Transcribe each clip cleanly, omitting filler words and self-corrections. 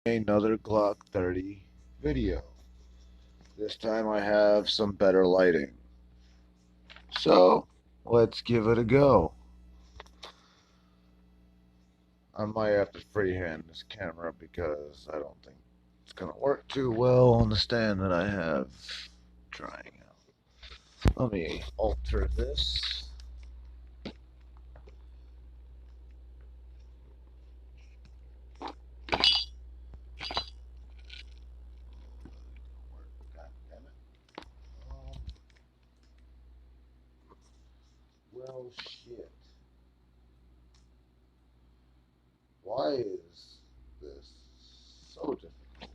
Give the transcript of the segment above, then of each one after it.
Another Glock 30 video. This time I have some better lighting. So, let's give it a go. I might have to freehand this camera because I don't think it's going to work too well on the stand that I have trying out. Let me alter this. God damn it. Well, shit. Why is this so difficult?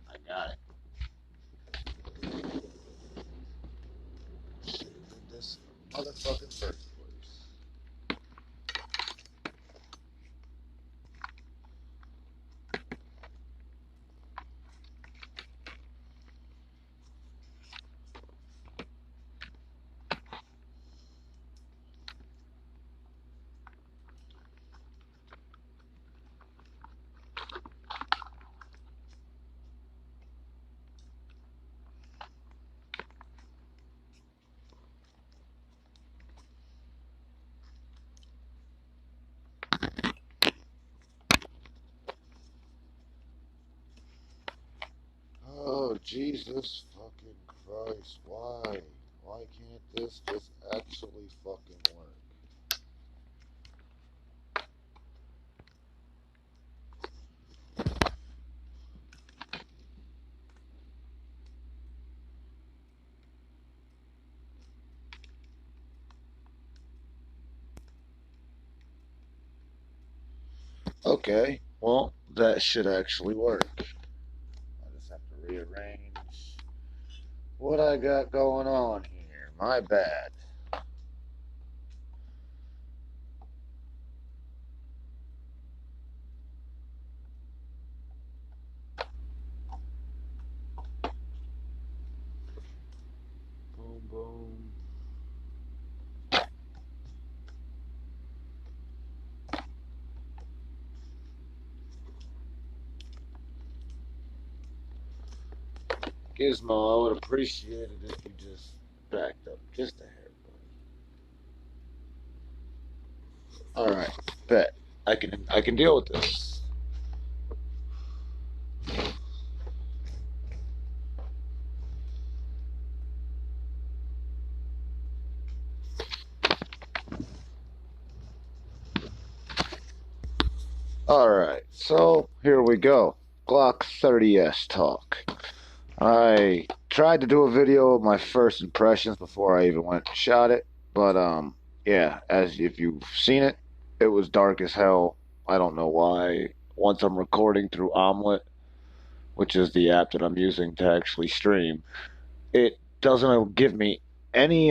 I got it. Should have did this motherfucking first place. Oh, Jesus fucking Christ. Why? Why can't this just actually fucking work? Okay, well, that should actually work. I just have to rearrange what I got going on here. My bad. Boom, boom. Gizmo, I would appreciate it if you just backed up just a hair, buddy. Alright, bet. I can deal with this. Alright, so here we go. Glock 30S talk. I tried to do a video of my first impressions before I even went and shot it, but yeah, as if you've seen it, it was dark as hell. I don't know why. Once I'm recording through Omlet, which is the app that I'm using to actually stream, it doesn't give me any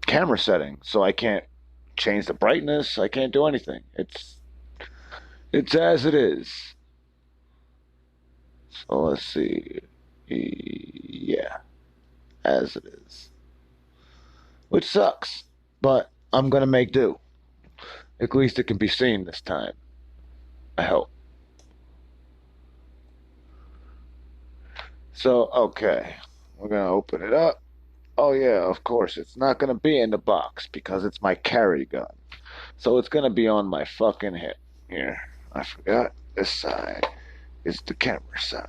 camera settings, so I can't change the brightness. I can't do anything. It's as it is. So let's see. Yeah, as it is. Which sucks, but I'm gonna make do. At least it can be seen this time. I hope. So, okay. We're gonna open it up. Oh yeah, of course. It's not gonna be in the box because it's my carry gun. So it's gonna be on my fucking hip. Here. I forgot. This side is the camera side.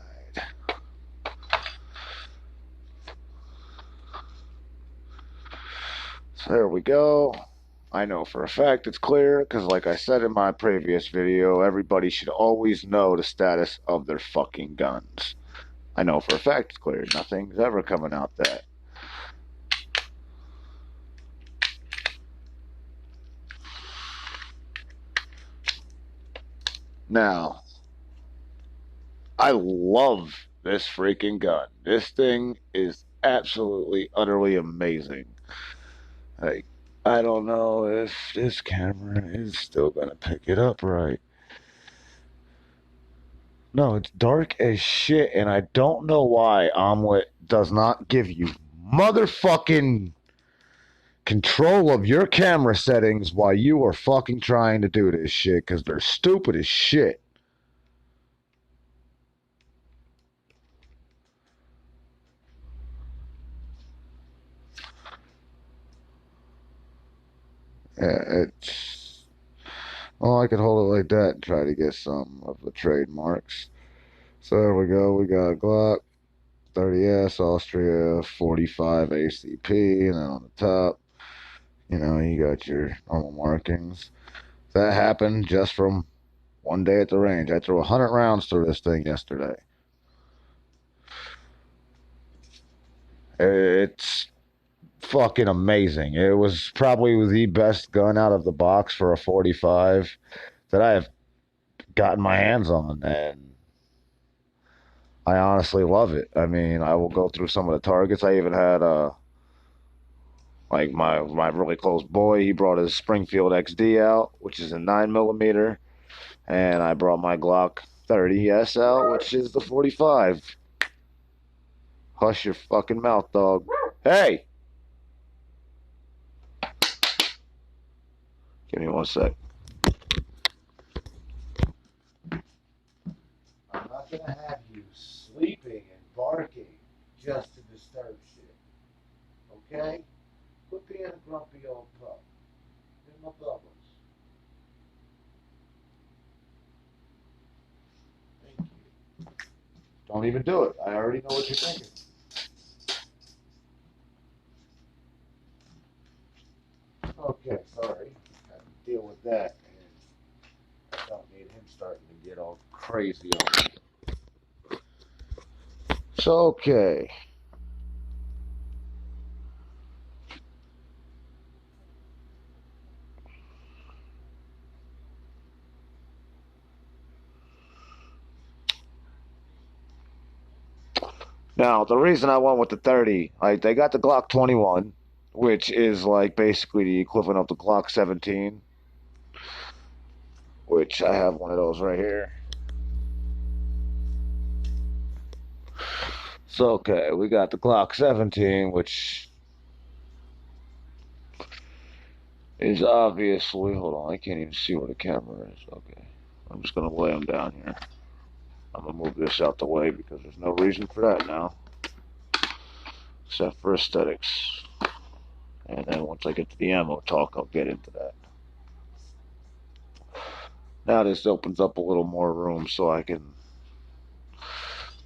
So there we go. I know for a fact it's clear because, like I said in my previous video, everybody should always know the status of their fucking guns. I know for a fact it's clear. Nothing's ever coming out that. Now, I love this freaking gun. This thing is absolutely, utterly amazing. Like, I don't know if this camera is still gonna pick it up right. No, it's dark as shit, and I don't know why Omelet does not give you motherfucking control of your camera settings while you are fucking trying to do this shit, because they're stupid as shit. It's well, I could hold it like that and try to get some of the trademarks. So there we go. We got Glock 30S Austria 45 ACP, and then on the top, you got your normal markings. That happened just from one day at the range. I threw 100 rounds through this thing yesterday. It's fucking amazing. It was probably the best gun out of the box for a 45 that I have gotten my hands on, and I honestly love it. I mean, I will go through some of the targets. I even had like my really close boy. He brought his Springfield XD out, which is a 9mm, and I brought my Glock 30S out, which is the 45. Hush your fucking mouth, dog. Hey, give me one sec. I'm not gonna have you sleeping and barking just to disturb shit. Okay? Quit being a grumpy old pup. Give my bubbles. Thank you. Don't even do it. I already know what you're thinking. Okay, sorry. I have to deal with that. And I don't need him starting to get all crazy on me. So, okay. Now, the reason I went with the 30, like, they got the Glock 21, which is like basically the equivalent of the Glock 17, which I have one of those right here. So, okay, we got the Glock 17, which is obviously, hold on, I can't even see where the camera is. Okay, I'm just going to lay them down here. I'm going to move this out the way because there's no reason for that now, except for aesthetics. And then once I get to the ammo talk, I'll get into that. Now this opens up a little more room so I can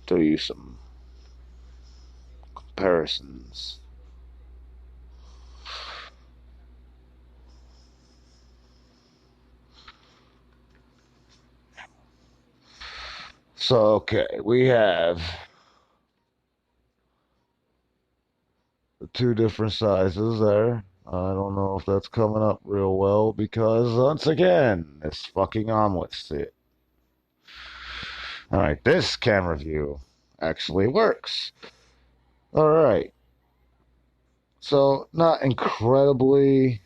do you some comparisons. So, okay, we have the two different sizes there. I don't know if that's coming up real well because, once again, this fucking omelet shit. All right, this camera view actually works. All right. So, not incredibly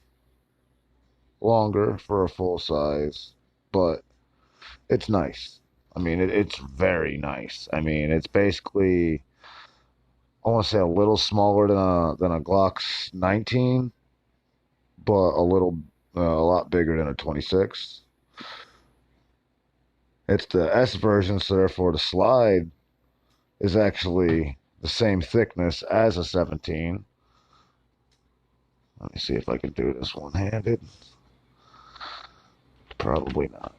longer for a full size, but it's nice. I mean, it's very nice. I mean, it's basically, I want to say a little smaller than a Glock's 19, but a lot bigger than a 26. It's the S version, so therefore the slide is actually the same thickness as a 17. Let me see if I can do this one-handed. Probably not.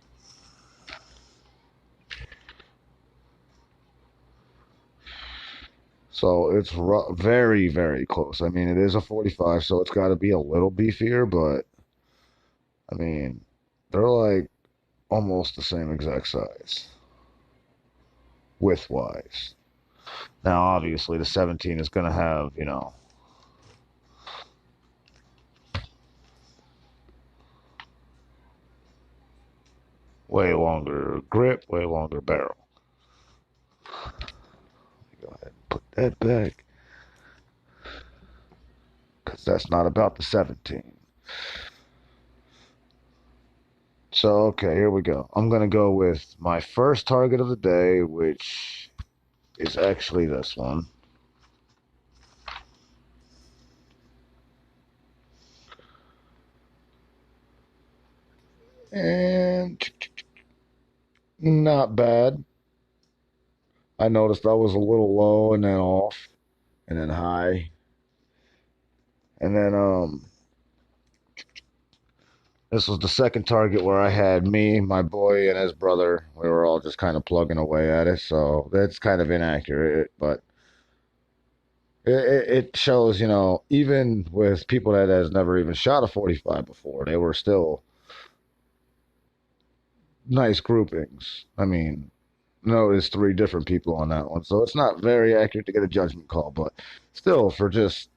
So it's very, very close. I mean, it is a 45, so it's got to be a little beefier, but I mean, they're like almost the same exact size, width-wise. Now, obviously, the 17 is going to have, way longer grip, way longer barrel. Go ahead and put that back, because that's not about the 17. So, okay, here we go. I'm going to go with my first target of the day, which is actually this one. And not bad. I noticed I was a little low and then off and then high. And then this was the second target where I had me, my boy, and his brother. We were all just kind of plugging away at it, so that's kind of inaccurate, but it shows, even with people that has never even shot a 45 before, they were still nice groupings. I mean, notice three different people on that one, so it's not very accurate to get a judgment call, but still, for just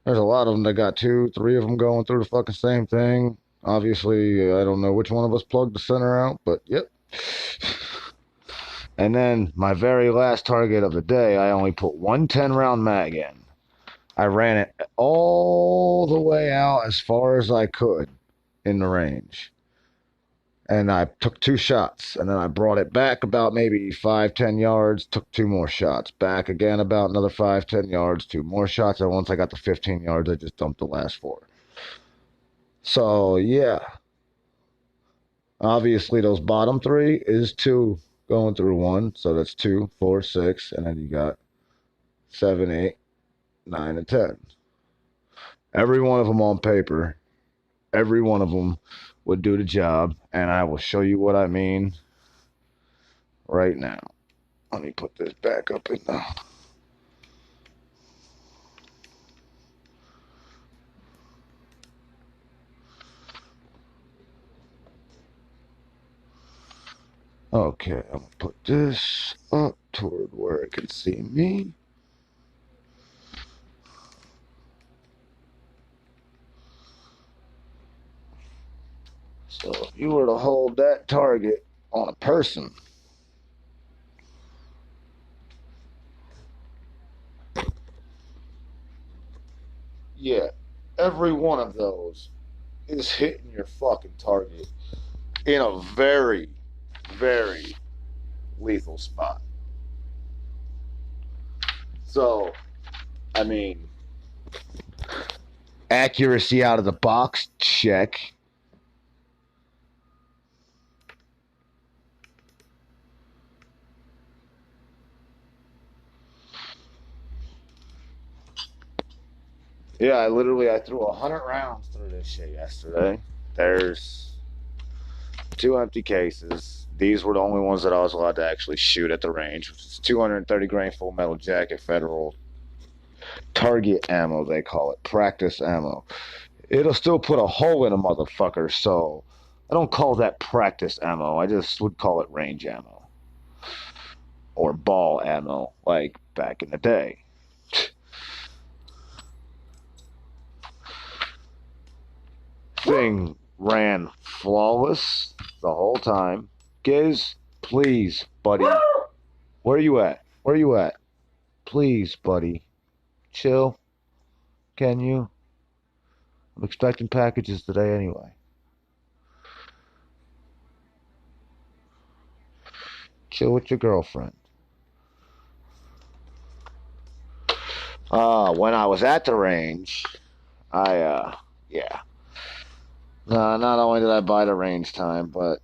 there's a lot of them that got two, three of them going through the fucking same thing. Obviously, I don't know which one of us plugged the center out, but yep. And then my very last target of the day, I only put one 10-round mag in. I ran it all the way out as far as I could in the range. And I took two shots, and then I brought it back about maybe 5-10 yards, took two more shots, back again about another 5-10 yards, two more shots, and once I got to 15 yards, I just dumped the last four. So yeah, obviously those bottom three is two going through one, so that's 2, 4, 6, and then you got 7, 8, 9, and 10. Every one of them on paper, every one of them would do the job, and I will show you what I mean right now. Let me put this back up in the... Okay, I'm gonna put this up toward where it can see me. So if you were to hold that target on a person, yeah, every one of those is hitting your fucking target in a very, very lethal spot. So, I mean, accuracy out of the box, check. Yeah, I threw 100 rounds through this shit yesterday. There's two empty cases. These were the only ones that I was allowed to actually shoot at the range, which is 230 grain full metal jacket federal target ammo, they call it, practice ammo. It'll still put a hole in a motherfucker, so I don't call that practice ammo. I just would call it range ammo or ball ammo, like back in the day. Thing ran flawless the whole time. Giz, please, buddy. Where you at? Where you at? Please, buddy. Chill. Can you? I'm expecting packages today anyway. Chill with your girlfriend. When I was at the range, yeah. Not only did I buy the range time, but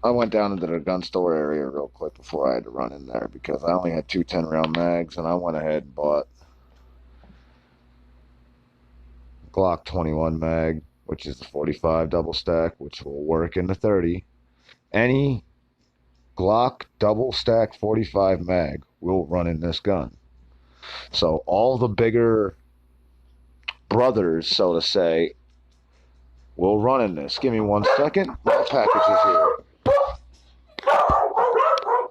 I went down into the gun store area real quick before I had to run in there because I only had two 10-round mags, and I went ahead and bought Glock 21 mag, which is the 45 double stack, which will work in the 30. Any Glock double stack 45 mag will run in this gun. So all the bigger brothers, so to say, will run in this. Give me 1 second. My package is here.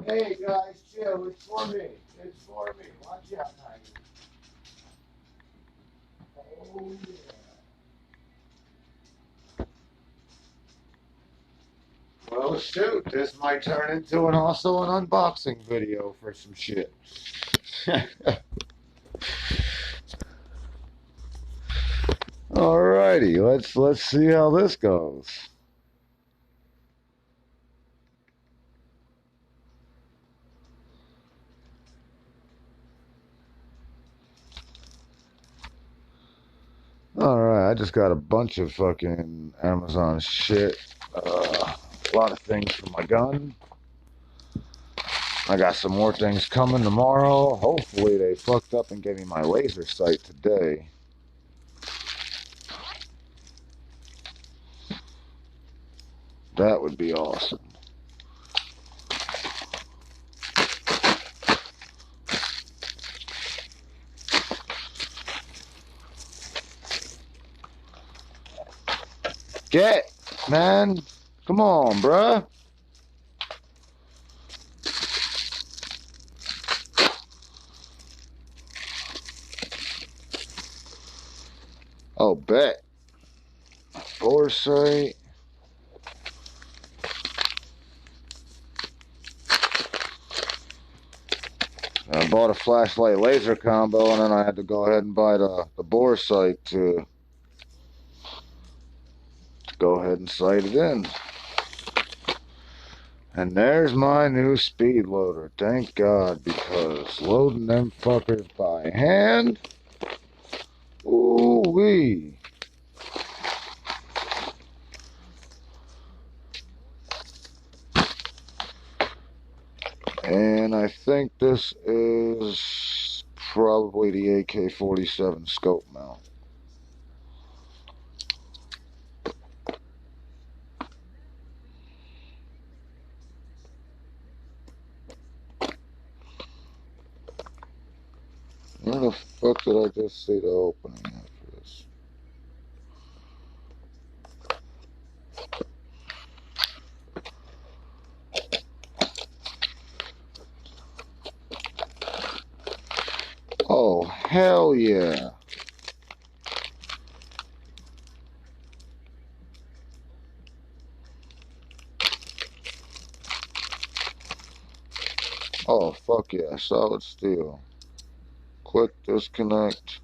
Hey guys, chill. It's for me. It's for me. Watch out, Tiger. Oh yeah. Well, shoot. This might turn into also an unboxing video for some shit. Alrighty, let's see how this goes. Alright, I just got a bunch of fucking Amazon shit. A lot of things for my gun. I got some more things coming tomorrow. Hopefully they fucked up and gave me my laser sight today. That would be awesome. Get, man. Come on, bruh. Oh, bet. Foresight. I bought a flashlight laser combo, and then I had to go ahead and buy the bore sight to go ahead and sight it in. And there's my new speed loader. Thank God, because loading them fuckers by hand, ooh-wee. And I think this is probably the AK-47 scope mount. Where the fuck did I just see the opening after this? Oh, hell yeah. Oh, fuck yeah. Solid steel. Quick disconnect.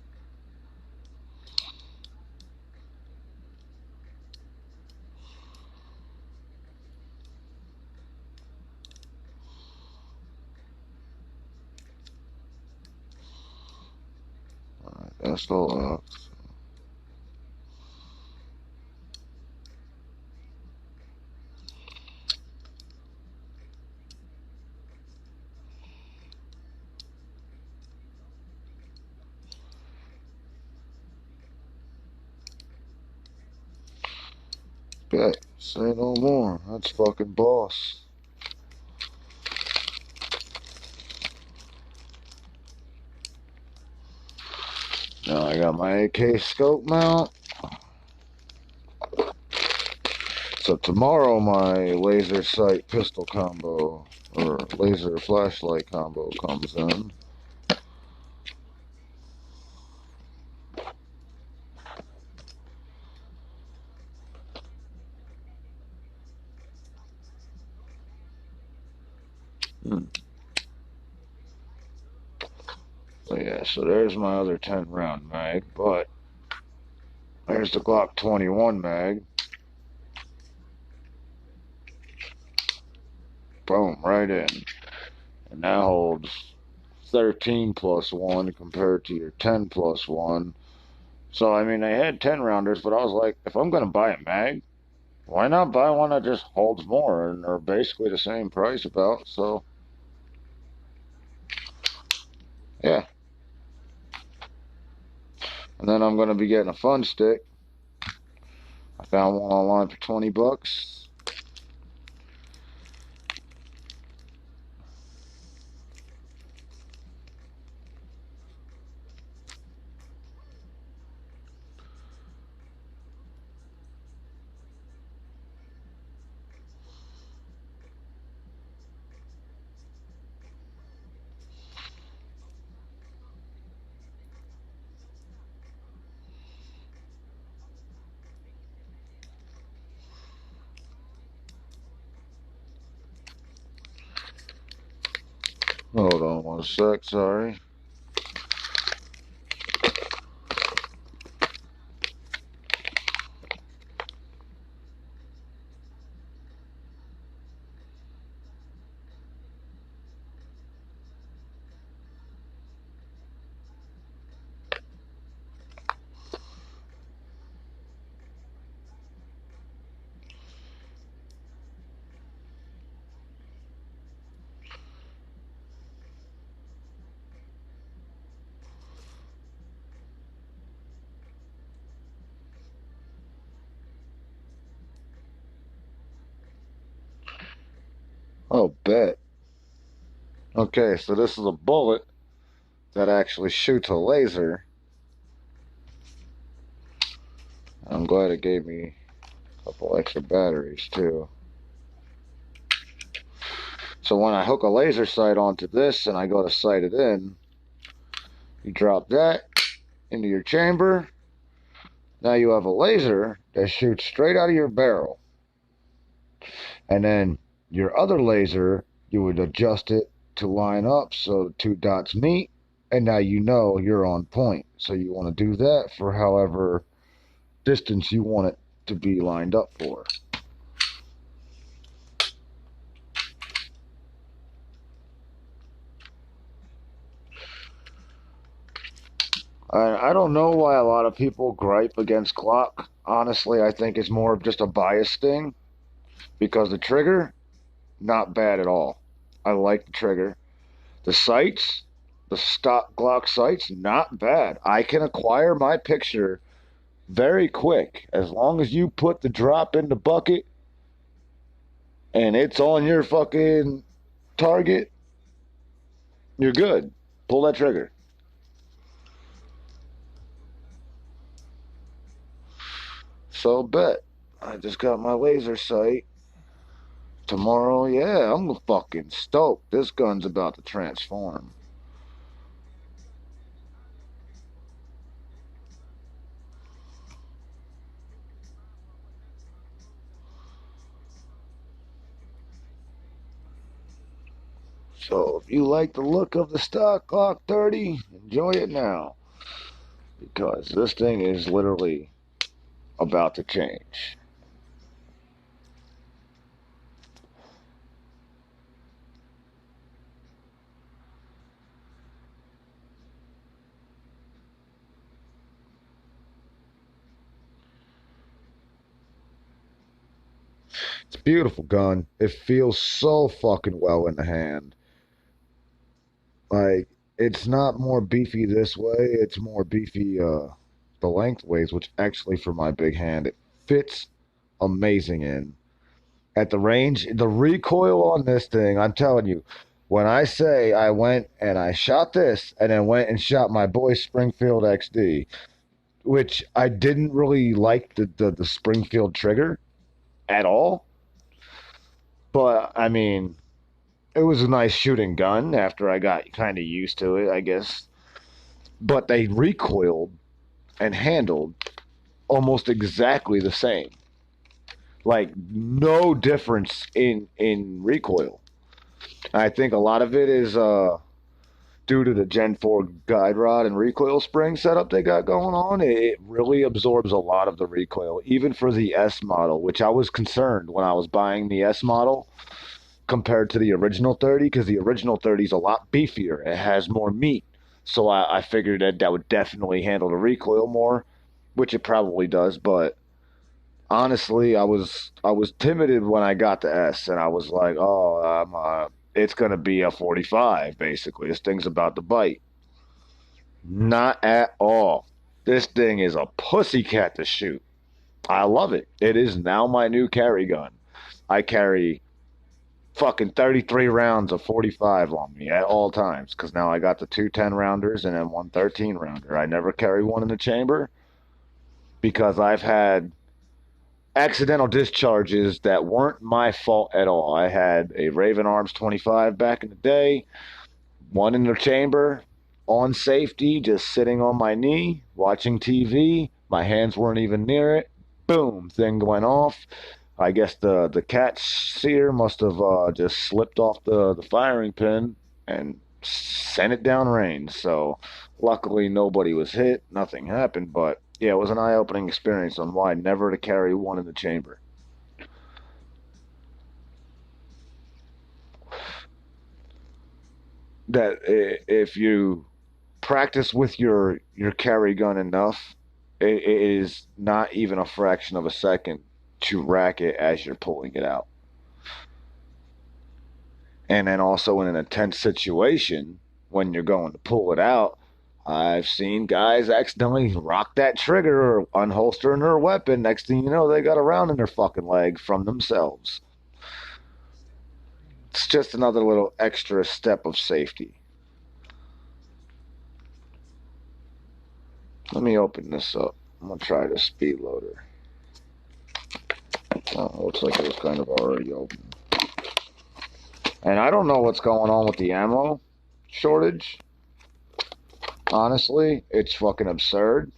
Alright, that's the lock. Bet. Say no more. That's fucking boss. Now I got my AK scope mount. So tomorrow my laser sight pistol combo, or laser flashlight combo, comes in. So yeah, so there's my other 10 round mag, but there's the Glock 21 mag. Boom, right in. And that holds 13 plus 1 compared to your 10 plus 1. So, I mean, they had 10 rounders, but I was like, if I'm going to buy a mag, why not buy one that just holds more and are basically the same price about? So, yeah. And then I'm going to be getting a fun stick. I found one online for 20 bucks. Hold on one sec, sorry. Oh, bet. Okay, so this is a bullet that actually shoots a laser. I'm glad it gave me a couple extra batteries too. So when I hook a laser sight onto this and I go to sight it in, you drop that into your chamber. Now you have a laser that shoots straight out of your barrel. And then your other laser, you would adjust it to line up so the two dots meet. And now you know you're on point. So you want to do that for however distance you want it to be lined up for. I don't know why a lot of people gripe against Glock. Honestly, I think it's more of just a bias thing because the trigger, not bad at all. I like the trigger. The sights, the stock Glock sights, not bad. I can acquire my picture very quick as long as you put the drop in the bucket and it's on your fucking target. You're good. Pull that trigger. So bet. I just got my laser sight. Tomorrow, yeah, I'm fucking stoked. This gun's about to transform. So if you like the look of the stock Glock 30, enjoy it now. Because this thing is literally about to change. It's a beautiful gun. It feels so fucking well in the hand. Like, it's not more beefy this way, it's more beefy the lengthways, which actually for my big hand, it fits amazing in. At the range, the recoil on this thing, I'm telling you, when I say I went and I shot this and then went and shot my boy Springfield XD, which I didn't really like the Springfield trigger at all. But I mean, it was a nice shooting gun after I got kind of used to it, I guess. But they recoiled and handled almost exactly the same. Like no difference in recoil. I think a lot of it is due to the Gen 4 guide rod and recoil spring setup they got going on. It really absorbs a lot of the recoil, even for the S model, which I was concerned when I was buying the S model compared to the original 30 because the original 30 is a lot beefier. It has more meat. So I figured that that would definitely handle the recoil more, which it probably does. But honestly, I was timid when I got the S, and I was like, oh, it's gonna be a 45 basically. This thing's about to bite. Not at all. This thing is a pussycat to shoot. I love it. It is now my new carry gun. I carry fucking 33 rounds of 45 on me at all times because now I got the two 10 rounders and then one 13 rounder. I never carry one in the chamber because I've had accidental discharges that weren't my fault at all. I had a Raven Arms 25 back in the day, one in the chamber, on safety, just sitting on my knee, watching TV. My hands weren't even near it. Boom, thing went off. I guess the cat sear must have just slipped off the firing pin and sent it down range. So luckily nobody was hit, nothing happened. But yeah, it was an eye-opening experience on why never to carry one in the chamber. That if you practice with your carry gun enough, it is not even a fraction of a second to rack it as you're pulling it out. And then also in an intense situation, when you're going to pull it out, I've seen guys accidentally rock that trigger or unholstering their weapon. Next thing you know, they got a round in their fucking leg from themselves. It's just another little extra step of safety. Let me open this up. I'm gonna try the speed loader. Oh, looks like it was kind of already open. And I don't know what's going on with the ammo shortage. Honestly, it's fucking absurd.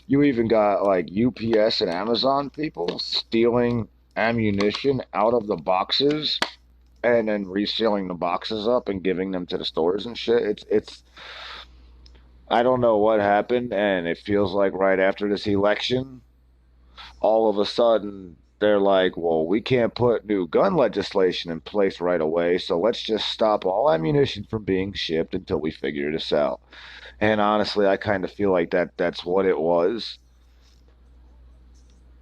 You even got like UPS and Amazon people stealing ammunition out of the boxes and then resealing the boxes up and giving them to the stores and shit. It's I don't know what happened, and it feels like right after this election, all of a sudden they're like, well, we can't put new gun legislation in place right away, so let's just stop all ammunition from being shipped until we figure this out. And honestly, I kind of feel like that's what it was,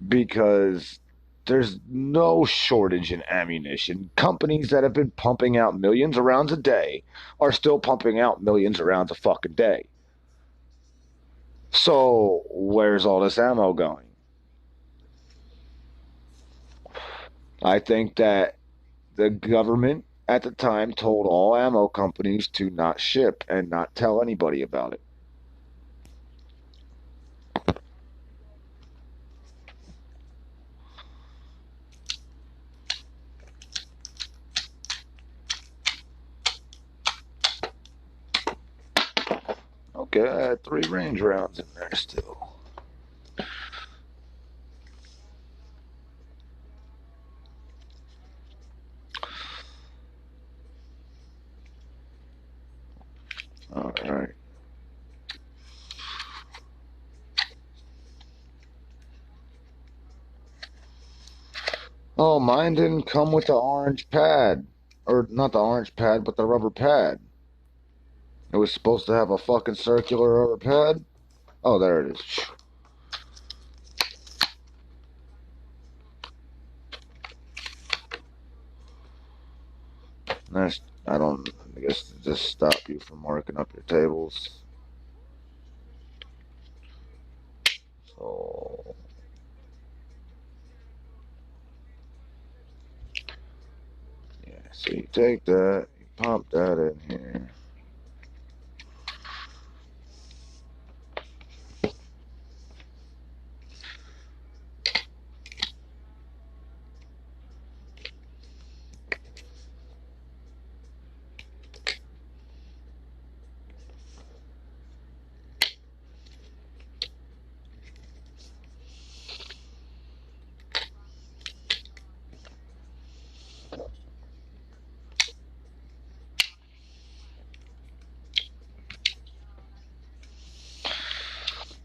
because there's no shortage in ammunition. Companies that have been pumping out millions of rounds a day are still pumping out millions of rounds a fucking day. So where's all this ammo going? I think that the government at the time told all ammo companies to not ship and not tell anybody about it. Okay, I had 3 range rounds in there still. All right. Oh, mine didn't come with the orange pad. Or not the orange pad, but the rubber pad. It was supposed to have a fucking circular rubber pad. Oh, there it is. That's, I guess to just stop you from marking up your tables. So, yeah, so you take that, you pop that in here.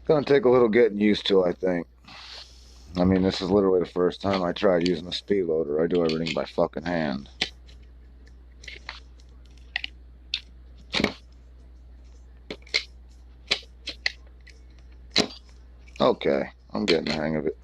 Gonna take a little getting used to, I think. I mean, this is literally the first time I tried using a speed loader. I do everything by fucking hand. Okay, I'm getting the hang of it.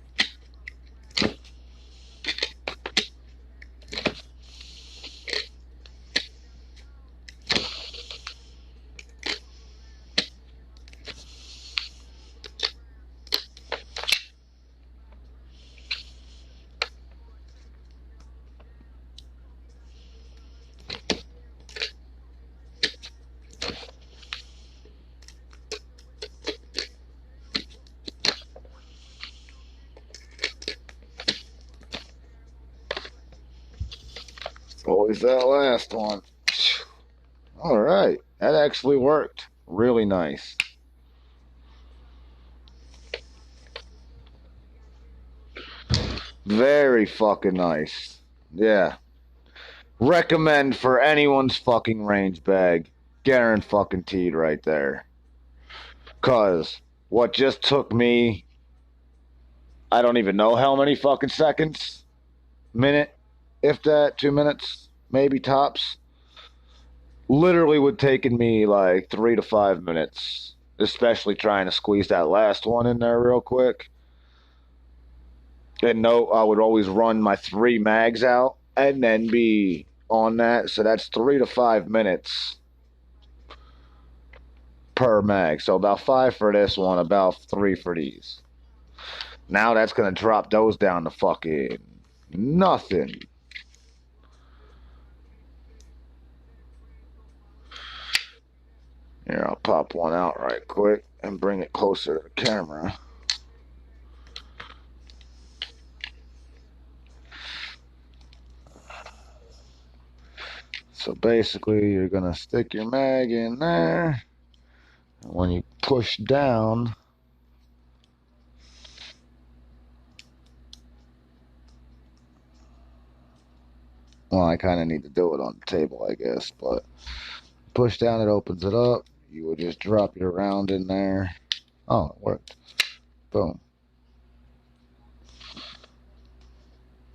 Always that last one. All right, that actually worked. Really nice. Very fucking nice. Yeah. Recommend for anyone's fucking range bag. Guaranteed right there. Cause what just took me, I don't even know how many fucking seconds, minute, if that, 2 minutes, maybe tops, literally would taken me like 3 to 5 minutes, especially trying to squeeze that last one in there real quick. And no, I would always run my 3 mags out and then be on that. So that's 3 to 5 minutes per mag. So about 5 for this one, about 3 for these. Now that's gonna drop those down to fucking nothing. Here, I'll pop one out right quick and bring it closer to the camera. So basically, you're gonna stick your mag in there. And when you push down, well, I kind of need to do it on the table, I guess, but push down, it opens it up. You would just drop your round in there. Oh, it worked. Boom.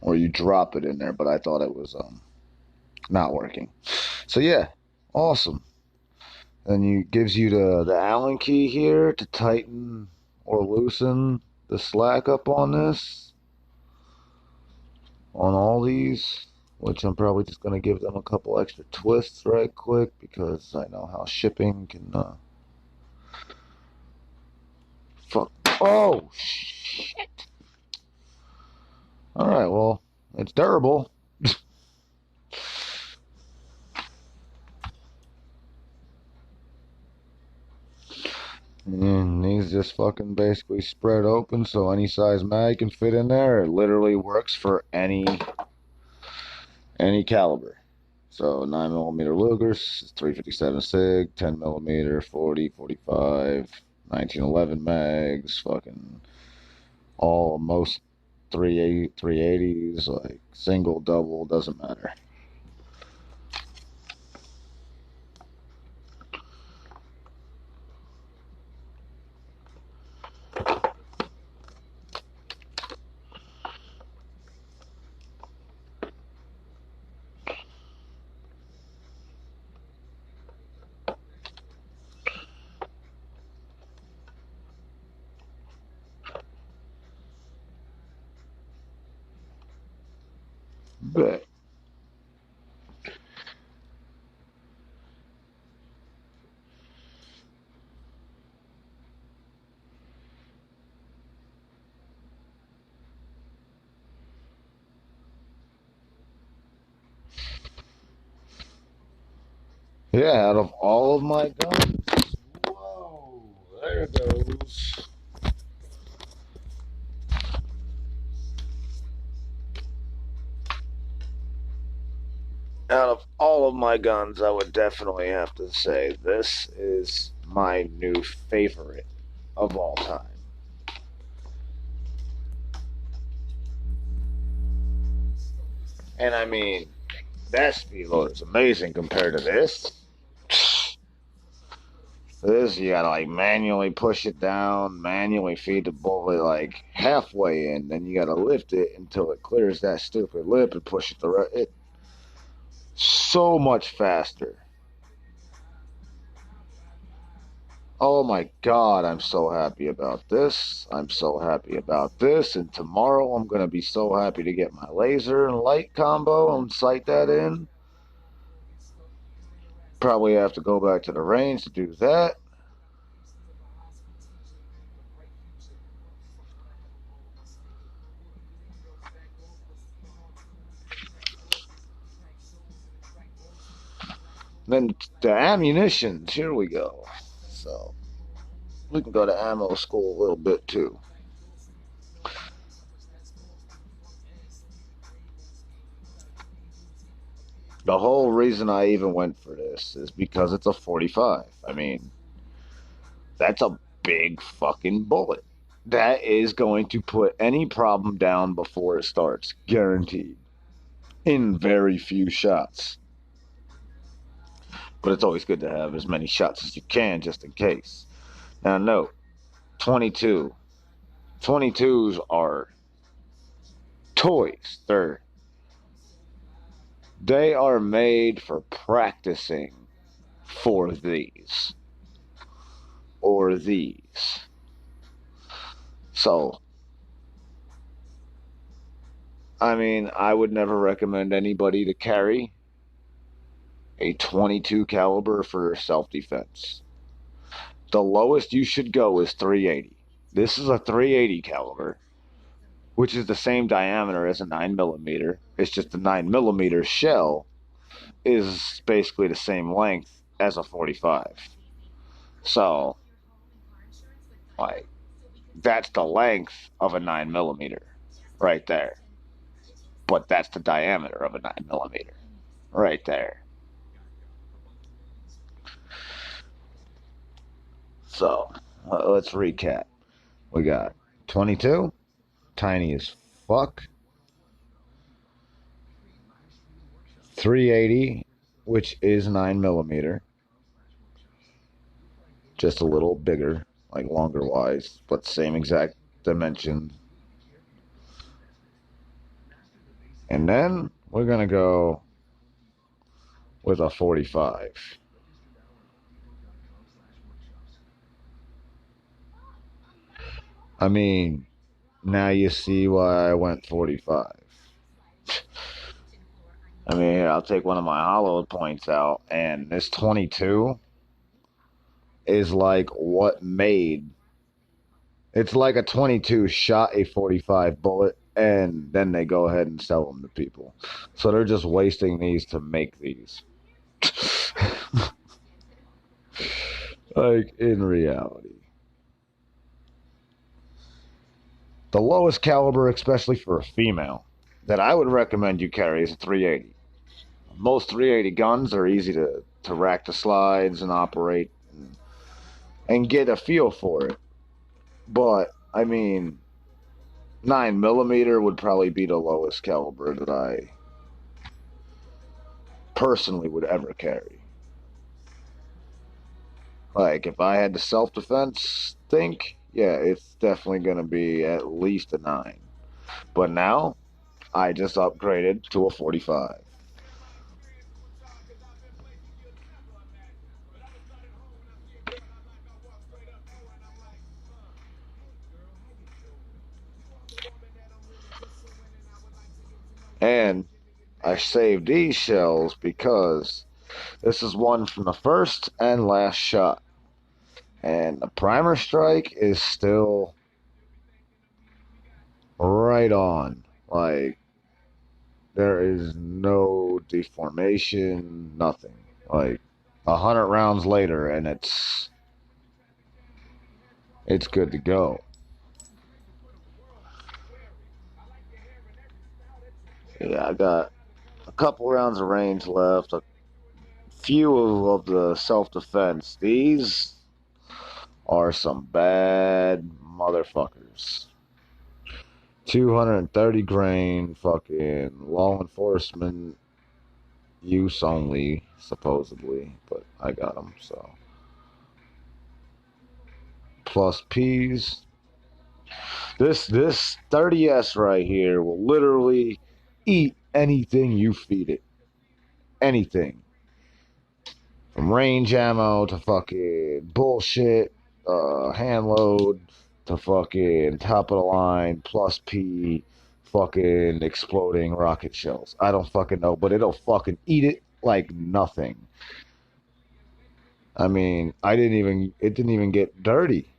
Or you drop it in there, but I thought it was not working. So yeah, awesome. Then you gives you the Allen key here to tighten or loosen the slack up on this, on all these, which I'm probably just gonna give them a couple extra twists right quick because I know how shipping can fuck. Oh shit. All right, well, it's durable. And these just fucking basically spread open so any size mag can fit in there. It literally works for any caliber. So 9mm Lugers, 357 SIG, 10mm, 40, 45, 1911 mags, fucking all most 380s, like single, double, doesn't matter. But yeah, out of all of my guns, whoa, there goes. Out of all of my guns, I would definitely have to say this is my new favorite of all time. And I mean, that speed loader is amazing compared to this. This, you gotta like manually push it down, manually feed the bullet like halfway in, then you gotta lift it until it clears that stupid lip and push it the right. It so much faster. Oh my God, I'm so happy about this. I'm so happy about this. And tomorrow I'm gonna be so happy to get my laser and light combo and sight that in. Probably have to go back to the range to do that. Then the ammunitions, here we go. So we can go to ammo school a little bit too. The whole reason I even went for this is because it's a 45. I mean, that's a big fucking bullet. That is going to put any problem down before it starts, guaranteed, in very few shots. But it's always good to have as many shots as you can just in case. Now, note 22. 22s are toys. They are made for practicing for these or these. So, I mean, I would never recommend anybody to carry a 22 caliber for self-defense. The lowest you should go is 380. This is a 380 caliber, which is the same diameter as a 9mm. It's just the 9mm shell is basically the same length as a 45. So, like, that's the length of a 9mm right there. But that's the diameter of a 9mm right there. So, let's recap. We got 22, tiny as fuck. 380, which is 9mm, just a little bigger, like longer wise, but same exact dimension. And then we're gonna go with a 45. I mean, now you see why I went 45. I mean, I'll take one of my hollow points out, and this 22 is like what made. It's like a 22 shot a 45 bullet, and then they go ahead and sell them to people. So they're just wasting these to make these. Like, in reality. The lowest caliber, especially for a female, that I would recommend you carry is a 380. Most 380 guns are easy to rack the slides and operate and get a feel for it. But, I mean, 9mm would probably be the lowest caliber that I personally would ever carry. Like, if I had the self-defense think, yeah, it's definitely going to be at least a 9. But now, I just upgraded to a 45. And I saved these shells because this is one from the first and last shot. And the primer strike is still right on. Like, there is no deformation, nothing. Like, 100 rounds later, and it's good to go. Yeah, I got a couple rounds of range left, a few of the self-defense. These are some bad motherfuckers. 230 grain, fucking law enforcement use only, supposedly, but I got them, so. Plus P's. This 30S right here will literally eat anything you feed it. Anything. From range ammo to fucking bullshit, hand load to fucking top of the line, plus P, fucking exploding rocket shells. I don't fucking know, but it'll fucking eat it like nothing. I mean, it didn't even get dirty.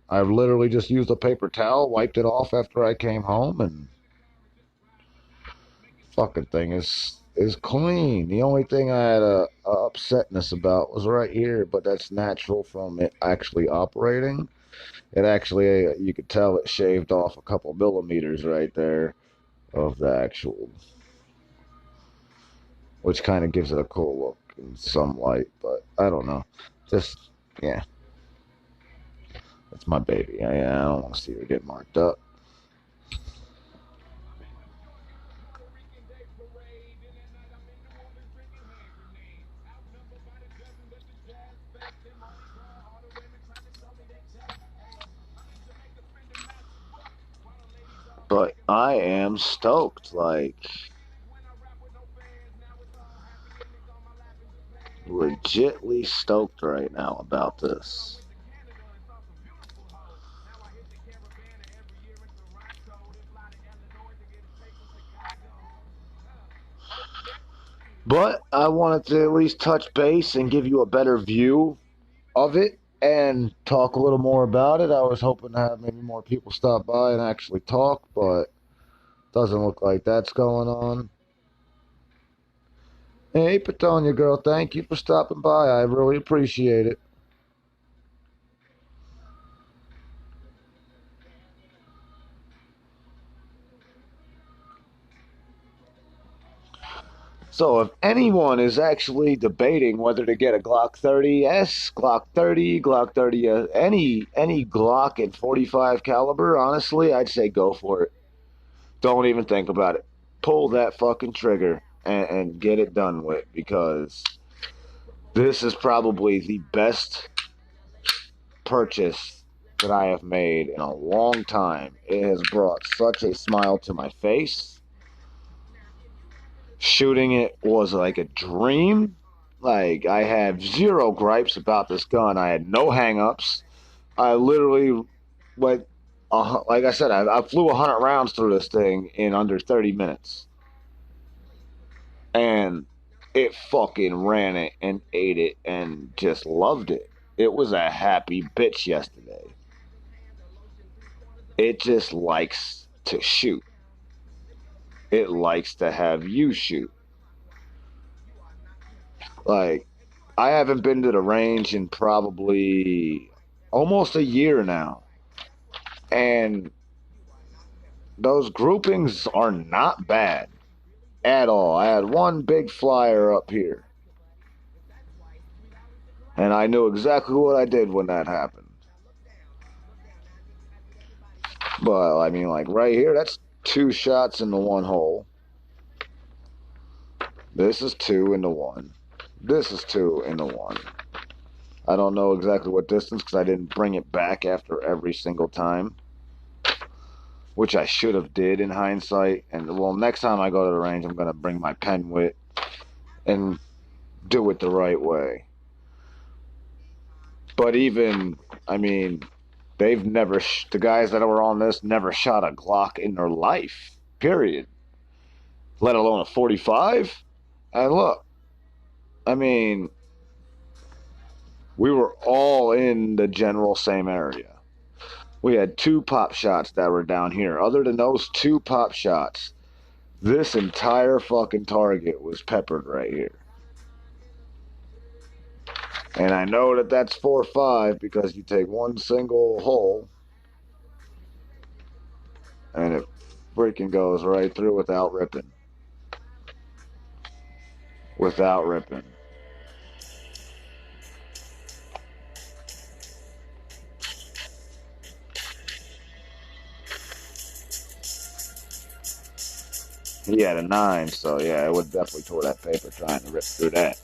I literally just used a paper towel, wiped it off after I came home, and fucking thing is clean. The only thing I had a upsetness about was right here, but that's natural from it actually operating. It actually, you could tell it shaved off a couple millimeters right there of the actual, which kind of gives it a cool look in some light, but I don't know. Just, yeah. It's my baby. I don't want to see her get marked up. But I am stoked, like, legitly stoked right now about this. But I wanted to at least touch base and give you a better view of it and talk a little more about it. I was hoping to have maybe more people stop by and actually talk, but doesn't look like that's going on. Hey, Patonia girl, thank you for stopping by. I really appreciate it. So if anyone is actually debating whether to get a Glock 30S, Glock 30, Glock 30, any Glock in 45 caliber, honestly, I'd say go for it. Don't even think about it. Pull that fucking trigger and get it done with, because this is probably the best purchase that I have made in a long time. It has brought such a smile to my face. Shooting it was like a dream. Like, I had zero gripes about this gun. I had no hangups. I literally went, like I said, I flew 100 rounds through this thing in under 30 minutes. And it fucking ran it and ate it and just loved it. It was a happy bitch yesterday. It just likes to shoot. It likes to have you shoot. Like, I haven't been to the range in probably almost a year now. And those groupings are not bad at all. I had one big flyer up here. And I knew exactly what I did when that happened. But, I mean, like, right here, that's 2 shots in the one hole. This is 2 in the one. This is 2 in the one. I don't know exactly what distance because I didn't bring it back after every single time, which I should have did in hindsight. And, well, next time I go to the range, I'm going to bring my pen with and do it the right way. But even, I mean, they've never, the guys that were on this never shot a Glock in their life, period. Let alone a 45. And look, I mean, we were all in the general same area. We had 2 pop shots that were down here. Other than those 2 pop shots, this entire fucking target was peppered right here. And I know that that's 4.5 because you take one single hole and it freaking goes right through without ripping. Without ripping. He had a 9, so yeah, it would definitely tore that paper trying to rip through that.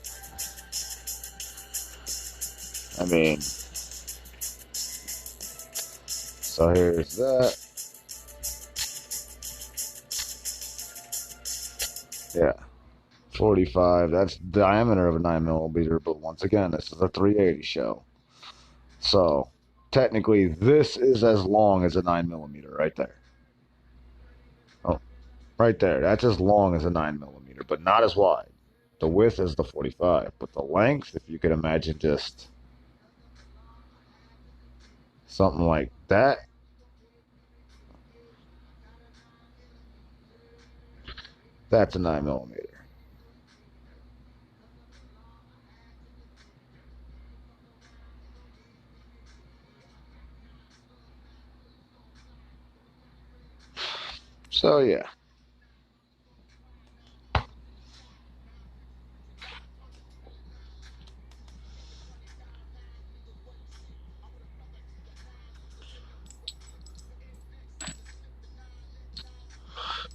I mean, so here's that. Yeah, 45. That's the diameter of a 9mm, but once again, this is a 380 shell. So technically, this is as long as a 9mm right there. Oh, right there. That's as long as a 9mm, but not as wide. The width is the 45, but the length, if you could imagine just something like that. That's a 9mm. So yeah.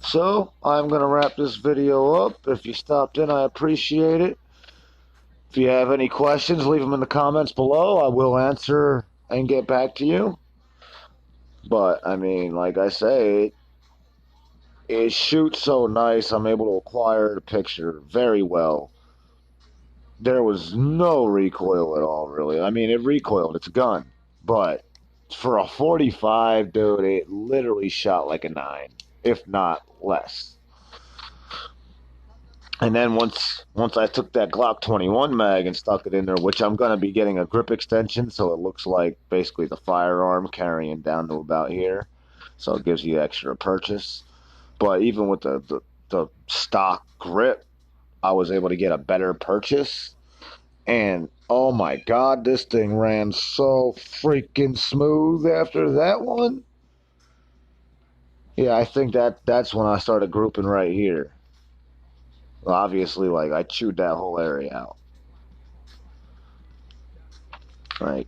So I'm going to wrap this video up. If you stopped in, I appreciate it. If you have any questions, leave them in the comments below. I will answer and get back to you. But, I mean, like I say, it shoots so nice. I'm able to acquire the picture very well. There was no recoil at all, really. I mean, it recoiled. It's a gun. But for a 45, dude, it literally shot like a 9, if not less. And then once I took that Glock 21 mag and stuck it in there, which I'm going to be getting a grip extension, so it looks like basically the firearm carrying down to about here. So it gives you extra purchase. But even with the stock grip, I was able to get a better purchase. And oh my God, this thing ran so freaking smooth after that one. Yeah, I think that's when I started grouping right here. Well, obviously, like, I chewed that whole area out. Like,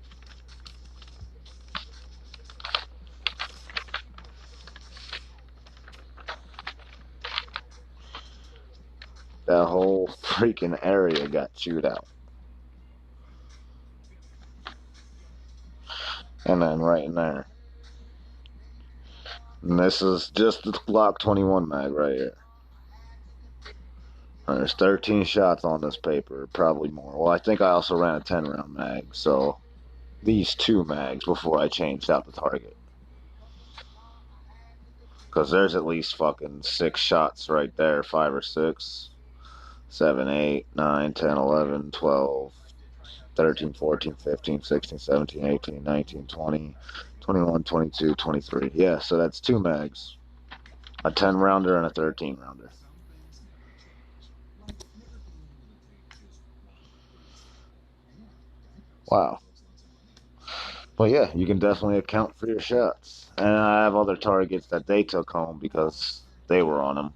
that whole freaking area got chewed out. And then right in there. And this is just the Glock 21 mag right here. And there's 13 shots on this paper, probably more. Well, I think I also ran a 10 round mag, so these two mags before I changed out the target. Because there's at least fucking 6 shots right there, 5 or 6, 7, 8, 9, 10, 11, 12, 13, 14, 15, 16, 17, 18, 19, 20, 21, 22, 23. Yeah, so that's two mags. A 10 rounder and a 13 rounder. Wow. But yeah, you can definitely account for your shots. And I have other targets that they took home because they were on them.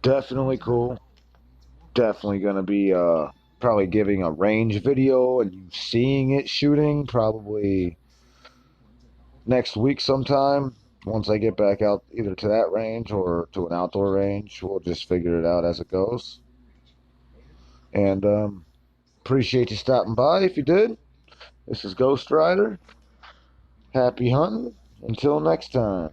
Definitely cool. Definitely gonna be probably giving a range video and you seeing it shooting probably next week sometime. Once I get back out either to that range or to an outdoor range, we'll just figure it out as it goes. And appreciate you stopping by if you did. This is Ghost Rider. Happy hunting. Until next time.